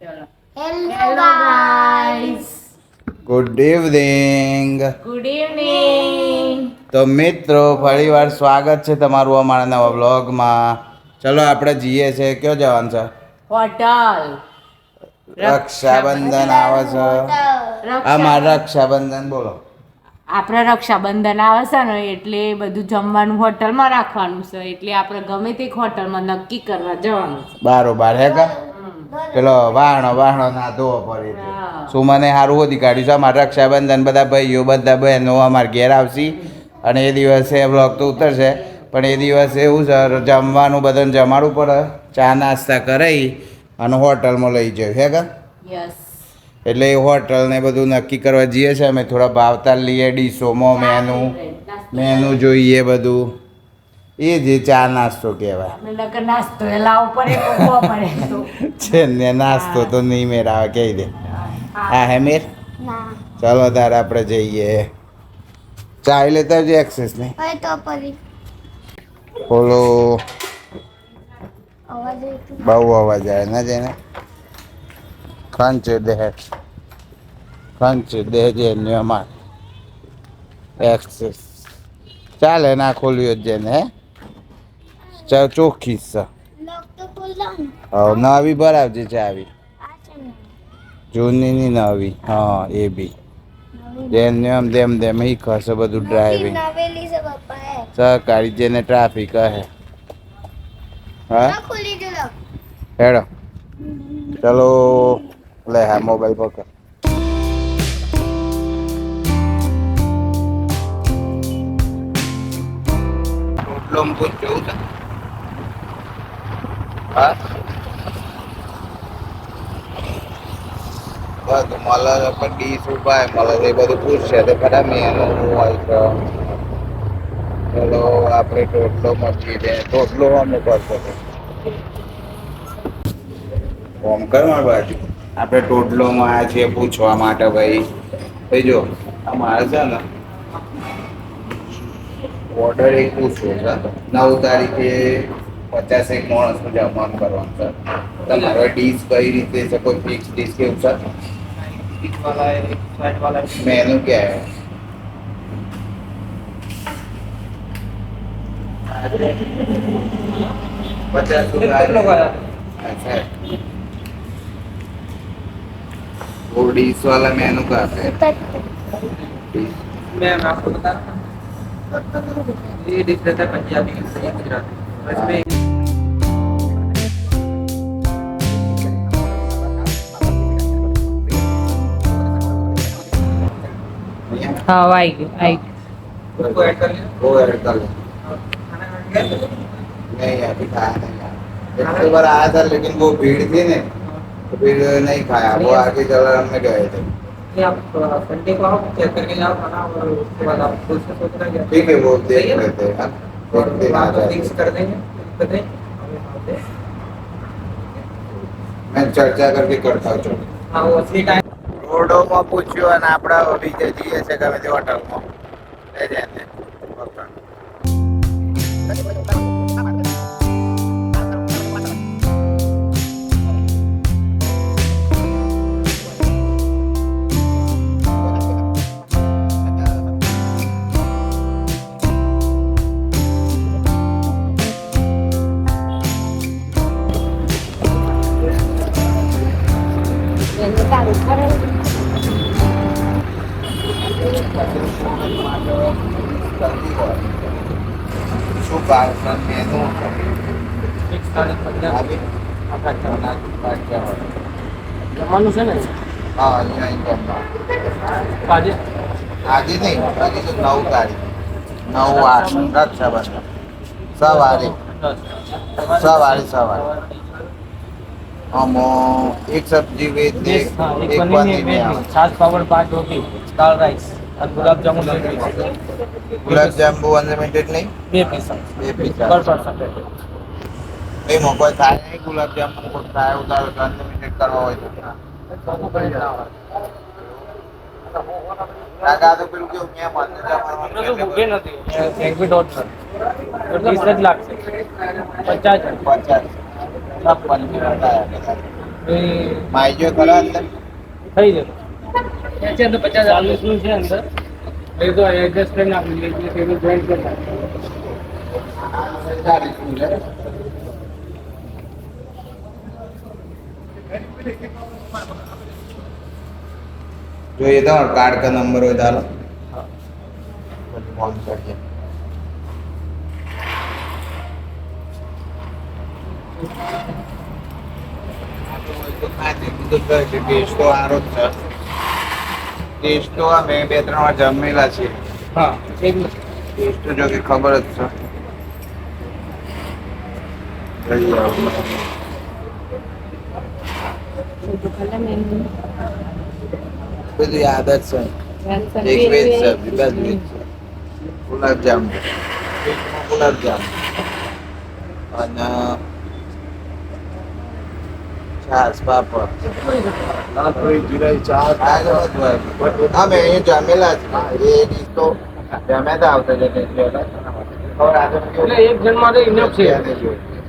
ચલો. Hello guys. Good evening. Good evening. તો મિત્રો ફરીવાર સ્વાગત છે તમારું અમારા નવા વ્લોગમાં. ચલો આપણે જઈએ છે. કયો જવાનું છે? હોટલ. રક્ષાબંધન આવે છે. અમારા રક્ષાબંધન બોલો. આપણે રક્ષાબંધન આવે છે ને એટલે બધું જમવાનું હોટલમાં રાખવાનું છે, એટલે આપણે ગમે તે હોટલમાં નક્કી કરવા જવાનું છે. બારોબાર હે કા પેલો વાહણો ના ધોવો પડે છે. શું મને સારું ઓછી કાઢ્યું છે. અમારા રક્ષાબંધન બધા ભાઈઓ બધા બહેનો અમારા ઘેર આવશે અને એ દિવસે વ્લોગ તો ઉતરશે, પણ એ દિવસે એવું છે જમવાનું બધાને જમાડવું પડે. ચા નાસ્તા કરાવી અને હોટલમાં લઈ જાય હે કા. યસ. એટલે એ હોટલ ને બધું નક્કી કરવા જઈએ છીએ અમે. થોડા ભાવતાલ લઈએ, ડીશોમાં મેનુ જોઈએ બધું. એ જે ચા નાસ્તો કહેવાય નાસ્તો એ લાવવો પડે છે ને. નાસ્તો તો નહીં મેર આવે કહી દે. હા હે મેર. ચાલો તારે આપણે જઈએ. ચાય લેતા આવજે એક્સેસ ને. બોલો. બહુ અવાજ આવે ને જેને ખંચ દે જેને અમાર એક્સેસ ચાલે ના ખોલ્યું જ ને. હે ચોખ્ખી છે. નવી ભરાવજે ચાવી. જૂની ની નવી. હા એ બી જેમ તેમ ઈ ખસે બધું ડ્રાઇવિંગ. સહકારી જેને ટ્રાફિક કહે. હા હેડો ચલો. લે હા મોબાઈલ પકડ. રોટલો પૂછ્યું છે. હા બસ મળે પણ ડીશ ઉપાય મળે એ બધું પૂછશે તો ખરા મેનુ હોય છે. ચલો આપણે ટોટલો મચી દે. ટોટલો અમે કરશો ફોન કર મારી બાજુ. આપણે ટોટલોમાં આવ્યા છીએ પૂછવા માટે. ભાઈ જો આ મારે છે ને ઓર્ડર એક પૂછવો છે. 9 તારીખે 50 માણસનું જમવાનું કરવાનું છે. તમારો ડીશ કઈ રીતે છે? કોઈ ફિક્સ ડીશ કેવું છે? મેનू क्या है? अच्छा वो डिश वाला मेनू कहाँ पे है? मैं आपको बता ये डिश रहता है पंजाबी गुजराती इसमें હા આવી ગયું. उसको ऐड कर लिया वो ऐड कर लो. खाना खा के नहीं अभी खाया नहीं यार. एक बार आया था लेकिन वो भीड़ थी ने तो फिर नहीं खाया. वो आगे जलाराम में गए थे. नहीं आप संडे को आओ चेक करके जाओ खाना और उसके बाद आप खुद से सोचना क्या ठीक है वो देख लेते हैं. और एक दिन आ आप जाए. फिक्स कर देंगे बताइए मैं चर्चा करके करता हूँ. चलो हाँ वो असली टाइम રોડોમાં પૂછ્યું અને આપણે બીજે જઈએ છે ગમે તે હોટલમાં લઈ જાય ને. શું ભાવ મેનુ फिक्स तारीख पंजाबी आपका चलना જમવાનું છે ને. હા અહીંયા आज આજે નહીં. આજે તો 9 તારીખ 9/8 રક્ષાબંધન. સવારે આમાં એક સબ્જી વેજ ને એક પનીર ને આવે. छाछ पापड़ 5 रोटी दाल राइस और गुलाब जामुन ગુલાબ જાંબુ અનલિમિટેડ નહીં. 2 पीस 2 પીસ पर पर्सन નહીં મોકો થાય નહીં. ગુલાબ જાંબુ કોઈ થાય ઉતારો તો અનલિમિટેડ કરવા હોય તો કાકા તો પેલું કેવું મેં મને જમવાનું ભૂખે નથી એક બી ડોટ સર 20 જ લાગશે 50 50 सब पनीर रहता है. એ માઈજો ખરા અંદર થઈ જશે છે અંદર 50 40 નું છે અંદર એ તો એડજસ્ટ કરીને આપી દઈએ ટેબલ જોઈન્ટ કરી જોઈએ તો કાર્ડ का नंबर હોય ચાલો ફોન કરીએ ટેસ્ટ તો સારો જ છે ટેસ્ટ તો અમે 2-3 વાર જમેલા છીએ હા એક ટેસ્ટ તો જો કે ખબર જ છે બધું યાદ જ છે એક વેજ સબ્જી બસ વેજ ગુલાબજામુન ગુલાબજામુન અને છાસ પાપડ અમે એ જમેલા છે એ ડીશ તો જમ્યા હતા આવતા જતા એટલે એક જણ માટે ઇનફ છે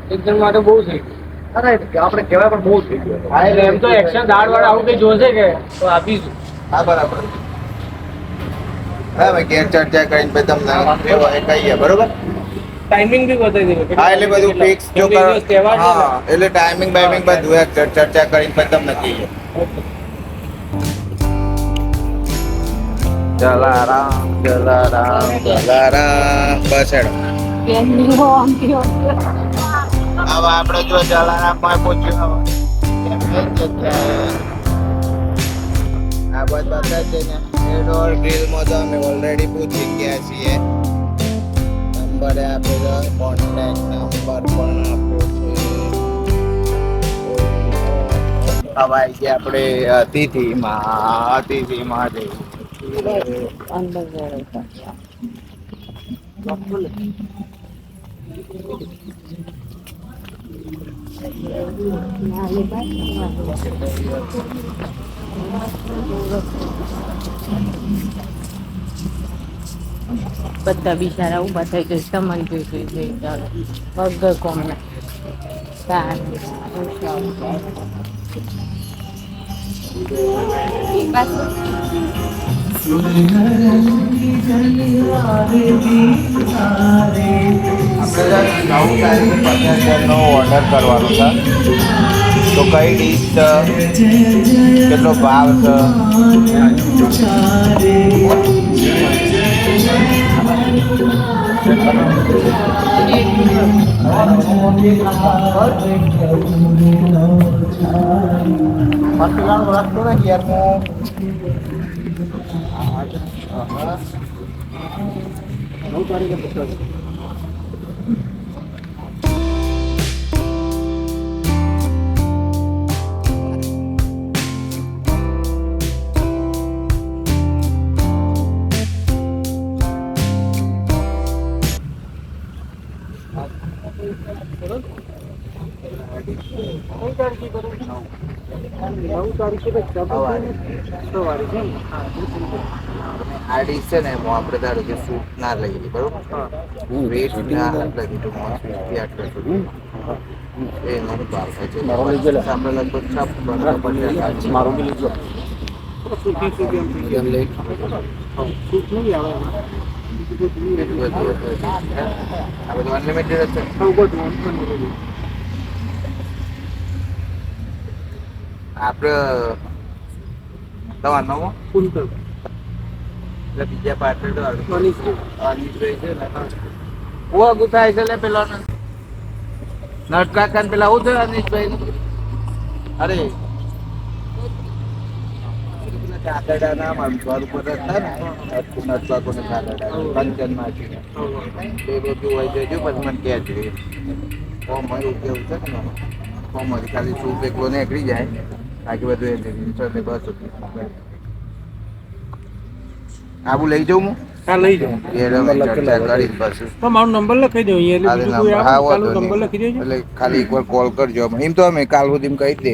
એક જણ માટે બહુ થઈ ગયું અરે આપણે કહેવાય પણ બહુ થઈ ગયું એટલે એમ તો એક્સ્ટ્રા દાળ વાળા આવું કઈ જોશે કે તો આપીશું હા બરાબર હા ભાઈ ઘેર ચર્ચા કરીને પછી તમને કહીએ બરોબર ટાઈમિંગ બી બતાવી દેવું હા એટલે બધું ફિક્સ જો કરો હા એટલે ટાઈમિંગ બાઈમિંગ બધું એક ચર્ચા કરીને પછી તમને કહીએ જલારામ જલારામ જલારામ બસ હેડો હવે આપણે જો જલારામમાં પહોંચ્યું આ બધા છે ને એડોર ગ્રીલમાં તો અમે ઓલરેડી પહોંચી ગયા છીએ નંબર આપેલો કોન્ટેક્ટ નંબર પણ આપ્યો છે હવે આવી ગયા આપણે અતિથિમાં જઈએ બધા બિચારા ઉભા થઈ ગઈ સામાન જોઈ જોઈ ચાલો વગર કોમને ઓર્ડર કરવાનો છે તો કઈ ડીશ કેટલો ભાવ આ ડીશ છે ને એમાં આપણે ધારો કે સૂપ ના લઈએ બરોબર વેસ્ટ ના લઈએ તો મોસ્ટલી આટલા સુધી એ મને ભાવ થાય છે આપણે લગભગ મારું બી લીધો આ બધું અનલિમિટેડ છે આપણે તમારો એટલે બીજા પાર્ટનર તો અનિશભાઈ છે ને ઓ આગું થાય છે એટલે પેલો નટકાકા પેલા આવું થયું અનિશભાઈ અરે કાકડાના માનસવાર ઉપર હતા ને નટકાકોને કાકડા કંચનમાંથી એ બધું હોય છે જો પછી મને કહેજો મારું કેવું છે ને મારી ખાલી સૂપ એકલો નીકળી જાય બાકી બધું એ બસ આવું લઈ જાઉં હું હા લઈ જાઓ ચર્ચા કરી પછી તો મારો નંબર લખી દો નંબર લખી દેજો એટલે ખાલી એકવાર કોલ કરજો એમ તો અમે કાલ સુધી કહી દે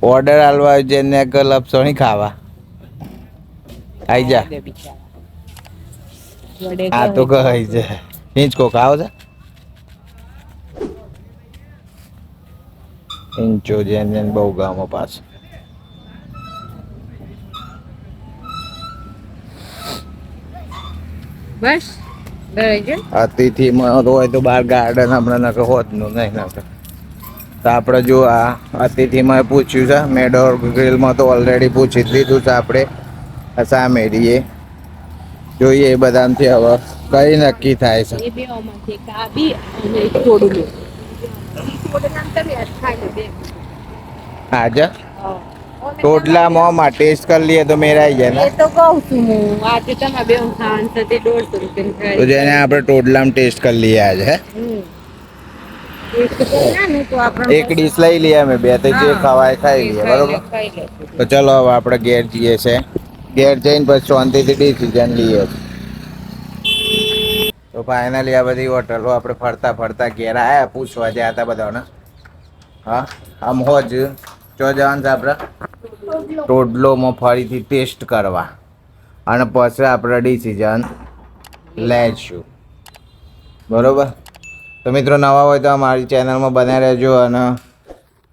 ઓર્ડર આલવા જેને લપસણી ખાવા આઈ જા આ તો કહી છે હિંચકો ખાવ છે હિંચો જેને બહુ ગામો પાછું બસ અતિથિમાં હોય તો બાર ગાર્ડન આપણે નકર હોતનું નહીં નકર તો આપણે જો આ અતિથિમાં પૂછ્યું છે મેડોર ગ્રીલમાં તો ઓલરેડી પૂછી જ લીધું છે આપણે આ સામે રહીએ જોઈએ એ બધામાંથી હવે કઈ નક્કી થાય છે એ બે ઓમાંથી એક આ બી અને એક તોડલું તોડલામ તમે ખાઈ લો બે આજે ટોટલામાં ટેસ્ટ કરી લઈએ તો મેરાઈ જાય ને એ તો કહું છું હું આજે તમે બે ખાવાનું છે તે 150 રૂપિયા તો જેને આપણે ટોટલામાં ટેસ્ટ કરી લઈએ આજે હે એક ડીશ લઈ લઈએ અમે બે તો જે ખવાય ખાઈ લઈએ બરોબર તો ચલો હવે આપણે ઘેર જઈએ છે ઘેર જઈને પછી શાંતિથી ડિસિઝન લઈએ તો ફાઇનલી આ બધી હોટલો આપણે ફરતા ફરતા ઘેર આવ્યા પૂછવા જ્યાં હતા બધાને હા આમ હોજ ચો જવાનું છે આપણે ટોડલોમાં ફરીથી ટેસ્ટ કરવા અને પછી આપણે ડિસિઝન લઈશું બરોબર તો મિત્રો નવા હોય તો અમારી ચેનલમાં બનાવી રહેજો અને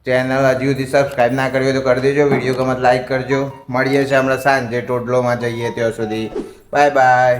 ચેનલ હજુ સુધી સબસ્ક્રાઈબ ના કરી હોય તો કરી દેજો વિડીયો ગમે લાઈક કરજો મળીએ છીએ હમણાં સાંજે ટોડલોમાં જઈએ ત્યાં સુધી બાય બાય